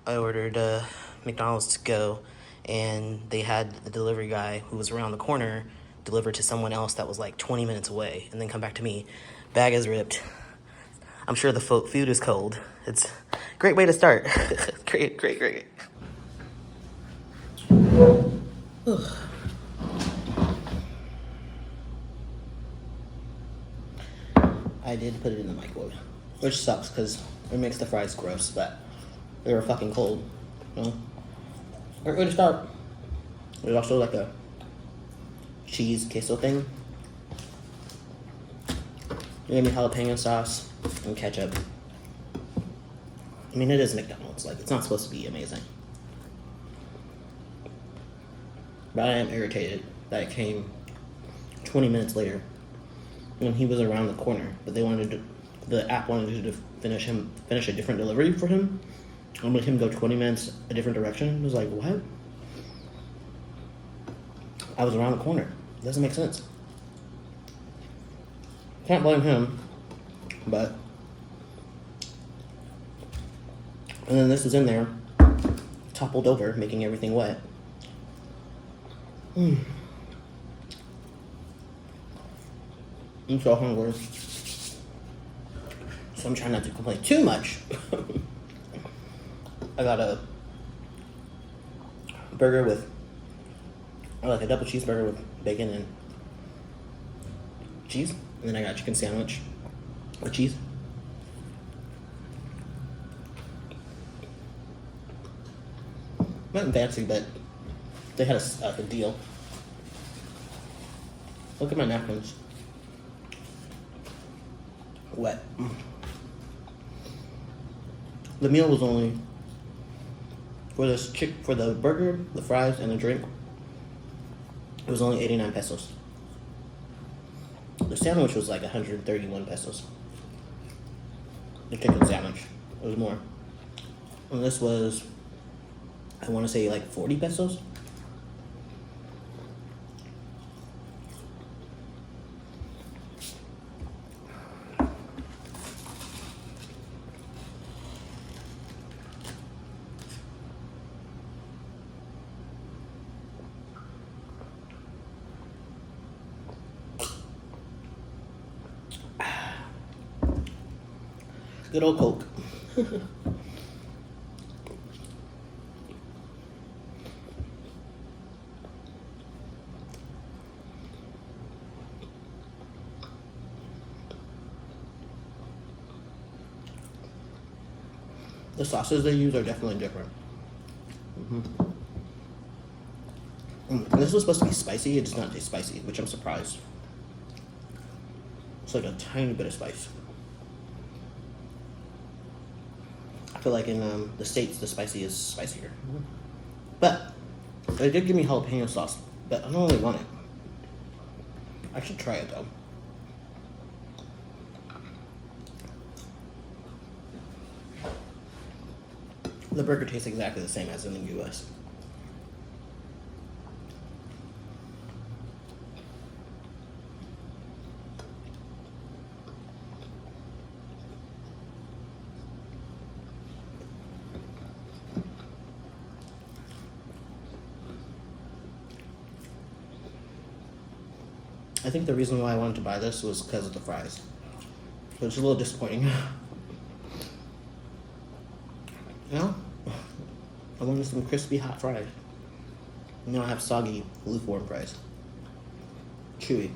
I ordered McDonald's to go, and they had the delivery guy who was around the corner deliver to someone else that was like 20 minutes away, and then come back to me. Bag is ripped. I'm sure the food is cold. It's a great way to start. Great. I did put it in the microwave, which sucks because it makes the fries gross, but they were fucking cold. You know? Great way to start. There's also like a cheese queso thing. They gave me jalapeno sauce and ketchup. I mean, it is McDonald's. Like, it's not supposed to be amazing. But I am irritated that it came 20 minutes later when he was around the corner. But the app wanted to finish a different delivery for him and let him go 20 minutes a different direction. It was like, what? I was around the corner. It doesn't make sense. Can't blame him, but... And then this was in there, toppled over, making everything wet. I'm so hungry. So I'm trying not to complain too much. I got a burger with, like a double cheeseburger with bacon and cheese. And then I got a chicken sandwich with cheese. Nothing fancy, but they had a deal. Look at my napkins. Wet. The meal was only for the burger, the fries, and the drink. It was only 89 pesos. The sandwich was like 131 pesos. The chicken sandwich. It was more. And this was, I want to say, like 40 pesos. Good old Coke. The sauces they use are definitely different. This was supposed to be spicy. It does not taste spicy, which I'm surprised. It's like a tiny bit of spice. I feel like in the States, the spicy is spicier. But they did give me jalapeno sauce, but I don't really want it. I should try it though. The burger tastes exactly the same as in the US. I think the reason why I wanted to buy this was because of the fries. So it's a little disappointing. You know? I wanted some crispy hot fries. And now I have soggy, lukewarm fries. Chewy.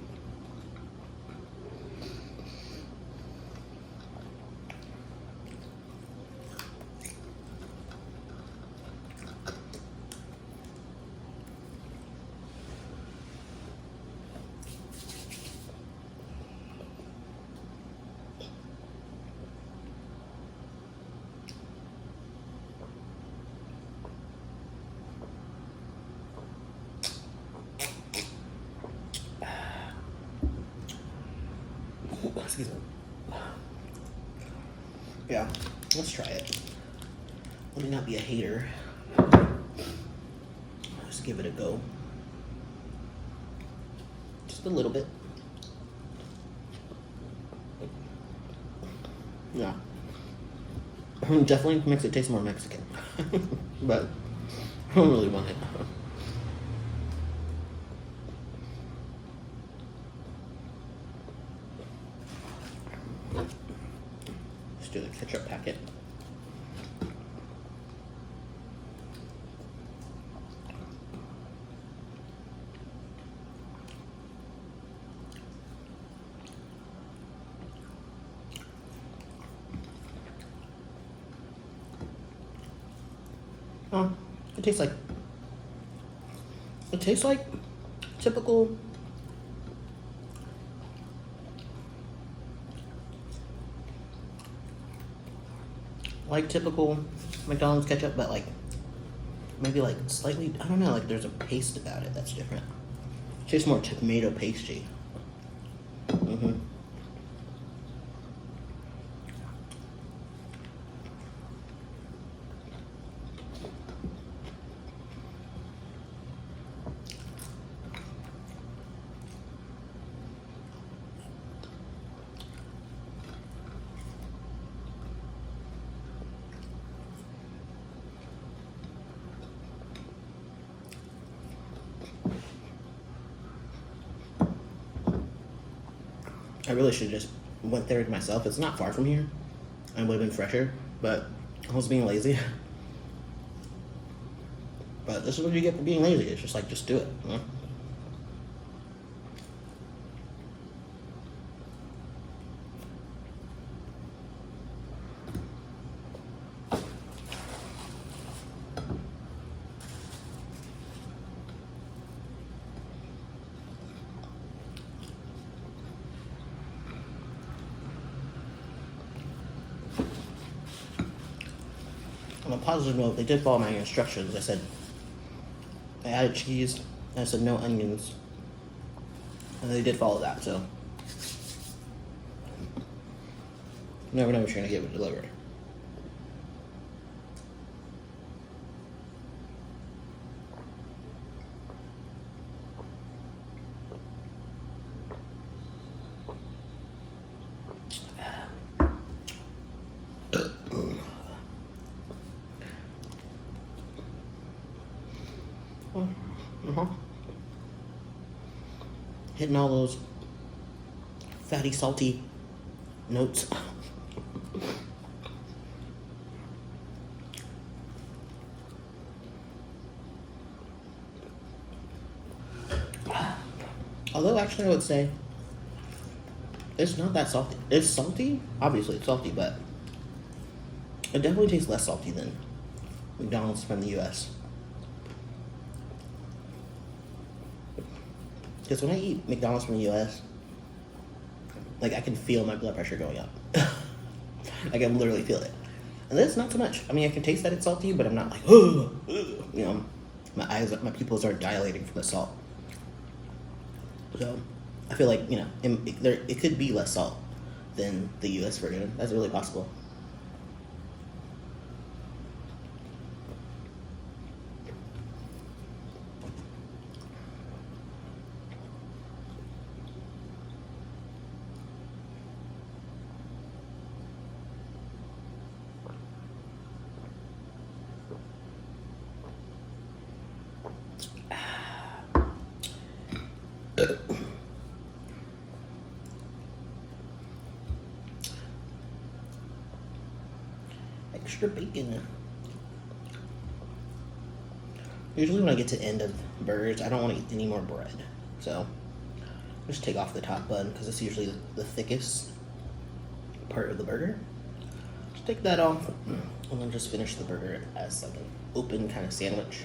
Excuse me. Yeah, let's try it. Let me not be a hater. Let's give it a go. Just a little bit. Yeah. Definitely makes it taste more Mexican. But I don't really want it. Let's do the ketchup packet. Oh, it tastes like typical McDonald's ketchup, but like maybe like slightly, I don't know, like there's a paste about it that's different. It tastes more tomato pasty. I really should have just went there myself. It's not far from here. And would have been fresher, but I was being lazy. But this is what you get for being lazy. It's just like, just do it. You know? On a positive note, they did follow my instructions. I said, I added cheese, and I said no onions. And they did follow that, so. You never know what you're gonna get delivered. Hitting all those fatty, salty notes. Although, actually, I would say it's not that salty. It's salty. Obviously, it's salty, but it definitely tastes less salty than McDonald's from the US. Because when I eat McDonald's from the US, like, I can feel my blood pressure going up. I can literally feel it. And this, not so much. I mean, I can taste that it's salty, but I'm not like, you know, my pupils are dilating from the salt. So, I feel like, you know, it could be less salt than the US version. That's really possible. Extra bacon. Usually when I get to the end of burgers, I don't want to eat any more bread. So, just take off the top bun because it's usually the thickest part of the burger. Just take that off and then just finish the burger as like an open kind of sandwich.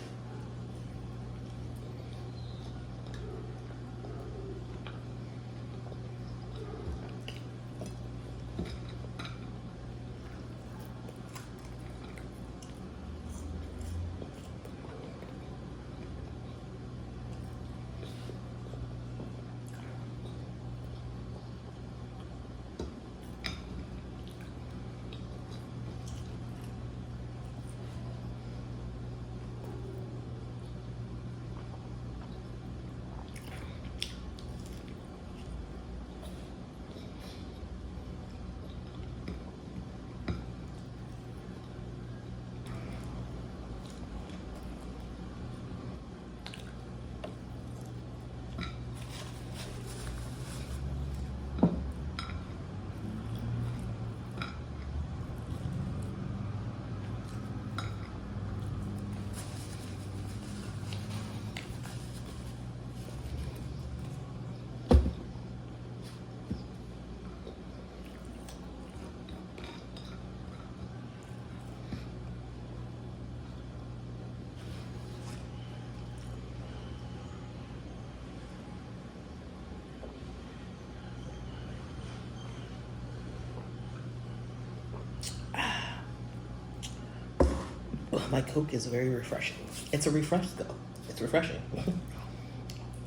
My Coke is very refreshing. It's a refresco. It's refreshing.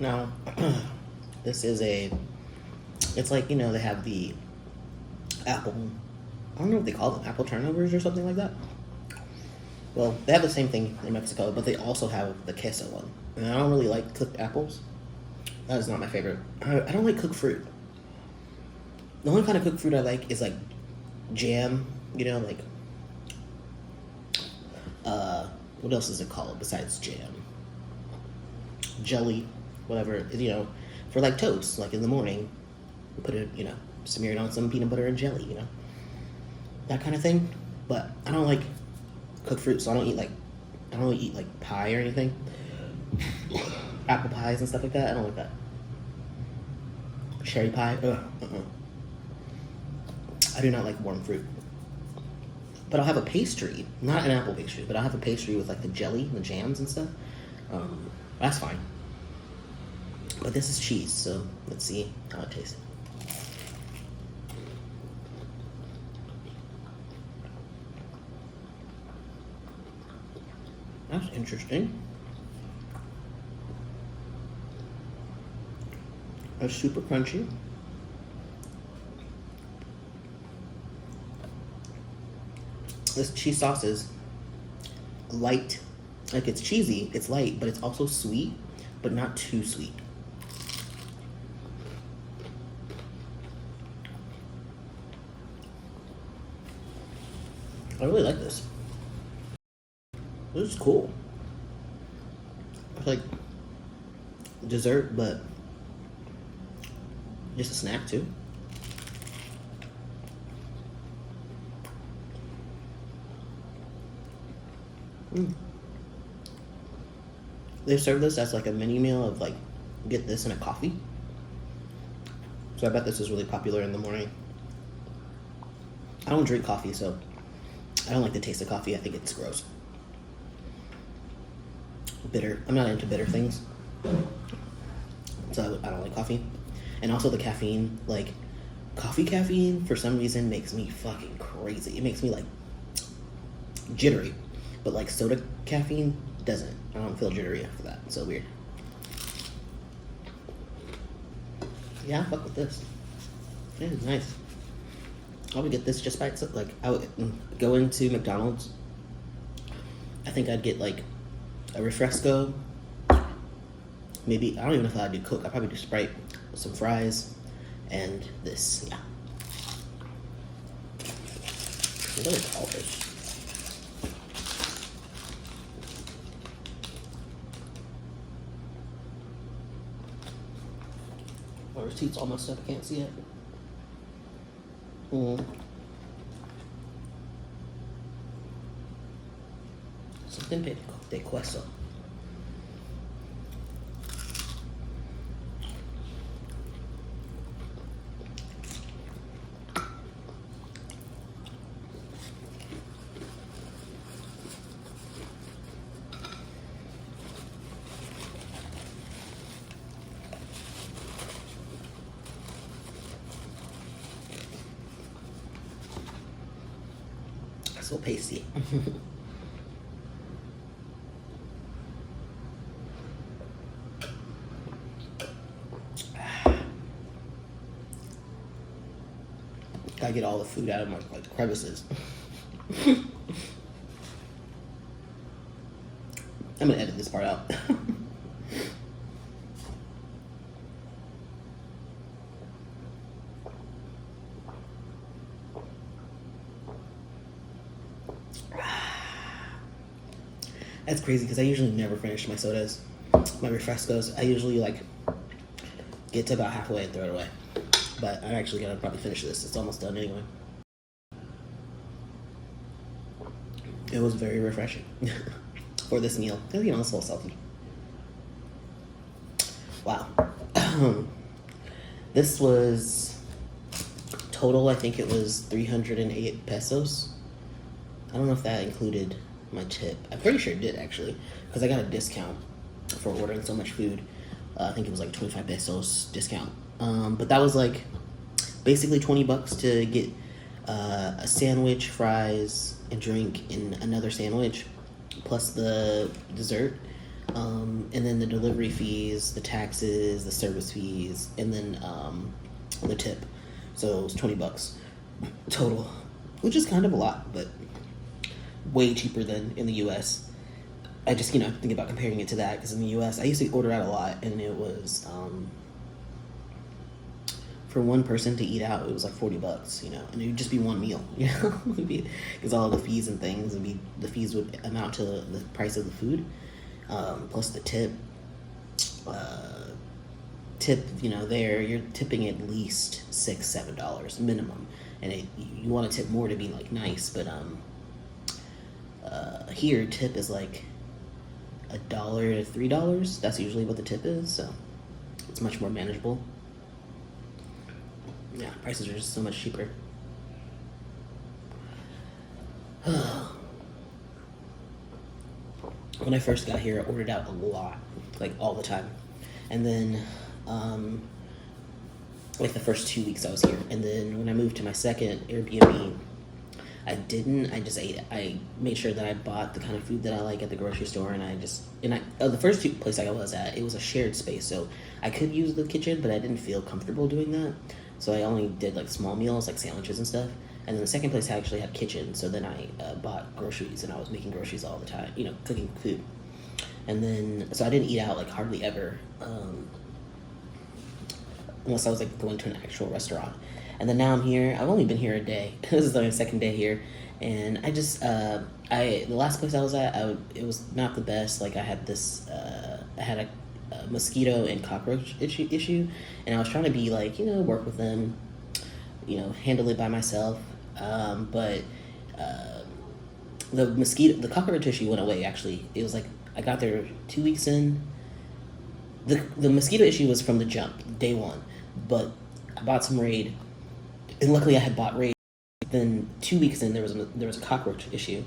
Now, this is it's like, you know, they have the apple, I don't know what they call them, apple turnovers or something like that. Well, they have the same thing in Mexico, but they also have the queso one. And I don't really like cooked apples. That is not my favorite. I don't like cooked fruit. The only kind of cooked fruit I like is like jam, you know, like, what else is it called besides jam? Jelly, whatever, you know, for like toast, like in the morning, you put it, you know, smear it on some peanut butter and jelly, you know, that kind of thing. But I don't like cooked fruit, so I don't really eat like pie or anything. Apple pies and stuff like that, I don't like that. Cherry pie, I do not like warm fruit. But I'll have a pastry, not an apple pastry, but I'll have a pastry with like the jelly, the jams and stuff. That's fine. But this is cheese, so let's see how it tastes. That's interesting. It's super crunchy. This cheese sauce is light. Like, it's cheesy, it's light, but it's also sweet, but not too sweet. I really like this. This is cool. It's like dessert, but just a snack too. They serve this as like a mini meal of like, get this and a coffee. So I bet this is really popular in the morning. I don't drink coffee, so I don't like the taste of coffee. I think it's gross. Bitter. I'm not into bitter things. So I don't like coffee. And also the caffeine, like coffee caffeine for some reason makes me fucking crazy. It makes me like jittery. But like soda caffeine doesn't. I don't feel jittery after that. It's so weird. Yeah, fuck with this. Yeah, it's nice. I would get this just by itself. Like, I would go into McDonald's. I think I'd get like a refresco. Maybe, I don't even know if I'd do Coke. I'd probably do Sprite with some fries and this. Yeah. What do they call this? My receipt's almost up. I can't see it. Something de queso. So pasty. Gotta get all the food out of my like crevices. I'm gonna edit this part out. That's crazy because I usually never finish my sodas, my refrescos. I usually like get to about halfway and throw it away. But I'm actually gonna probably finish this. It's almost done anyway. It was very refreshing for this meal. You know, it's a little salty. Wow. This was total, I think it was 308 pesos. I don't know if that included my tip. I'm pretty sure it did actually, because I got a discount for ordering so much food. I think it was like 25 pesos discount. But that was like basically 20 bucks to get a sandwich, fries, and drink in another sandwich. plus the dessert, and then the delivery fees, the taxes, the service fees, and then the tip. So it was $20 total, which is kind of a lot, but way cheaper than in the U.S. I just, think about comparing it to that, because in the U.S. I used to order out a lot, and it was for one person to eat out, it was like $40, and it would just be one meal, because all the fees and things, the fees would amount to the price of the food, plus the tip. There you're tipping at least $6-7 minimum, and you want to tip more to be like nice, but here tip is like $1 to $3. That's usually what the tip is, so it's much more manageable. Yeah, prices are just so much cheaper. When I first got here, I ordered out a lot, like all the time. And then, like the first 2 weeks I was here. And then when I moved to my second Airbnb, I just ate it. I made sure that I bought the kind of food that I like at the grocery store, and the first place I was at, it was a shared space, so I could use the kitchen, but I didn't feel comfortable doing that. So I only did like small meals, like sandwiches and stuff. And then the second place I actually had kitchen, so then I bought groceries, and I was making groceries all the time, cooking food. And then, so I didn't eat out like hardly ever, unless I was like going to an actual restaurant. And then now I'm here. I've only been here a day. This is like my second day here, and I just the last place I was at, it was not the best. Like I had a mosquito and cockroach issue, and I was trying to be like, work with them, handle it by myself. But the cockroach issue went away. Actually, it was like I got there 2 weeks in. The mosquito issue was from the jump, day one, but I bought some Raid, and luckily I had bought Raid. Then 2 weeks in, there was a cockroach issue.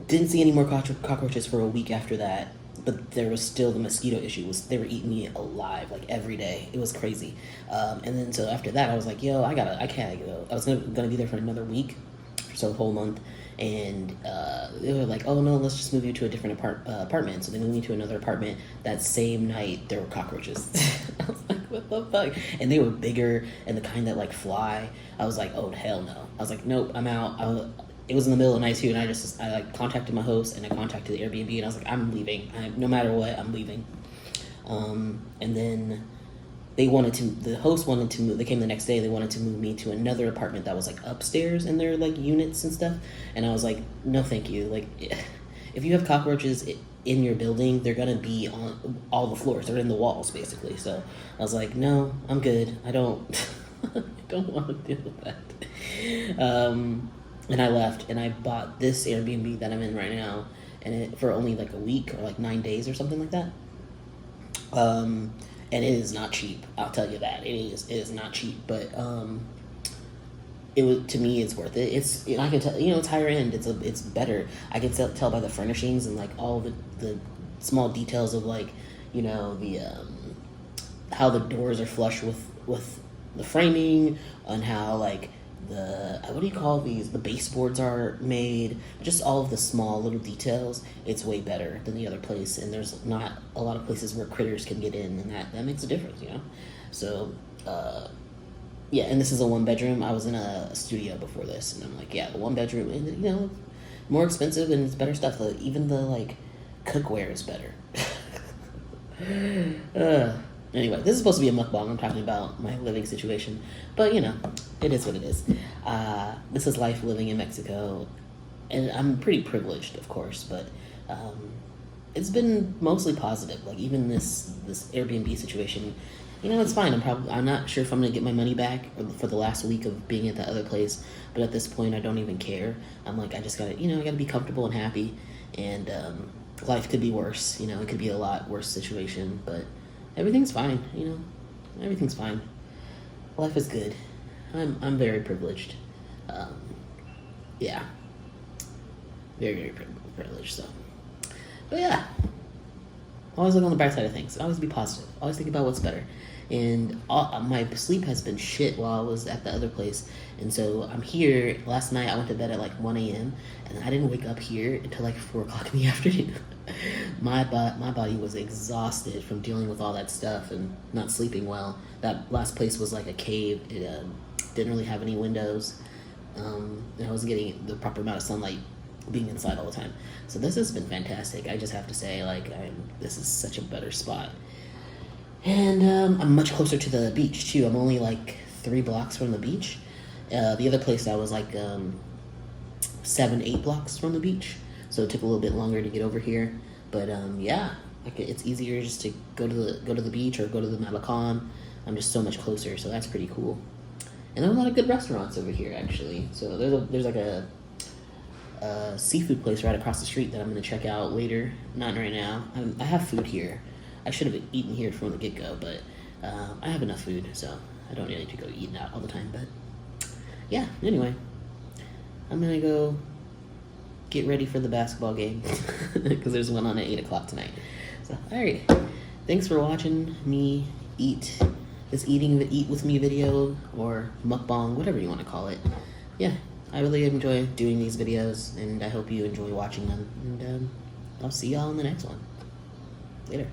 Didn't see any more cockroaches for a week after that, but there was still the mosquito issue. They were eating me alive like every day. It was crazy. And then so after that, I was like, yo, I can't go. I was gonna be there for another week, so a whole month. And they were like, oh no, let's just move you to a different apartment. So they moved me to another apartment. That same night, there were cockroaches. I was like, what the fuck? And they were bigger and the kind that like fly. I was like, oh hell no. I was like, nope, I'm out. It was in the middle of the night too, and I like contacted my host, and I contacted the Airbnb, and I was like, I'm leaving. No matter what, I'm leaving. And then the host wanted to move. They came the next day. They wanted to move me to another apartment that was like upstairs in their like units and stuff. And I was like, no, thank you. Like, if you have cockroaches in your building, they're gonna be on all the floors. They're in the walls, basically. So I was like, no, I'm good. I don't want to deal with that. And I left, and I bought this Airbnb that I'm in right now, and for only like a week or like 9 days or something like that. And it is not cheap. I'll tell you that it is not cheap. But to me, it's worth it. I can tell, it's higher end. It's better. I can tell by the furnishings and like all the small details of like, the how the doors are flush with the framing, and how like the baseboards are made, just all of the small little details. It's way better than the other place, and there's not a lot of places where critters can get in, and that makes a difference, So, yeah, and this is a 1-bedroom. I was in a studio before this, and I'm like, yeah, the 1-bedroom, and more expensive, and it's better stuff. Even the like cookware is better. Anyway, this is supposed to be a mukbang. I'm talking about my living situation. But, it is what it is. This is life living in Mexico. And I'm pretty privileged, of course. But it's been mostly positive. Like, even this Airbnb situation, it's fine. I'm not sure if I'm going to get my money back for the last week of being at the other place. But at this point, I don't even care. I'm like, I just got to, I got to be comfortable and happy. And life could be worse. It could be a lot worse situation. But everything's fine, everything's fine. Life is good. I'm very privileged. Yeah. Very, very privileged, so. But yeah. Always look on the bright side of things. Always be positive. Always think about what's better. and my sleep has been shit while I was at the other place. And so I'm here. Last night I went to bed at like 1 a.m. and I didn't wake up here until like 4 o'clock in the afternoon. My body was exhausted from dealing with all that stuff and not sleeping well. That last place was like a cave. It didn't really have any windows, and I wasn't getting the proper amount of sunlight being inside all the time. So this has been fantastic. I just have to say, like, this is such a better spot. And I'm much closer to the beach too. I'm only like 3 blocks from the beach. The other place I was like 7-8 blocks from the beach, so it took a little bit longer to get over here. But yeah, like it's easier just to go to the beach or go to the Malecon. I'm just so much closer, so that's pretty cool. And there are a lot of good restaurants over here actually. So there's like a seafood place right across the street that I'm gonna check out later. Not right now. I have food here. I should have eaten here from the get-go, but I have enough food, so I don't really need to go eating out all the time. But yeah, anyway, I'm gonna go get ready for the basketball game because there's one on at 8 o'clock tonight. So all right, thanks for watching me eat this eat with me video, or mukbang, whatever you want to call it. Yeah, I really enjoy doing these videos, and I hope you enjoy watching them. And I'll see y'all in the next one. Later.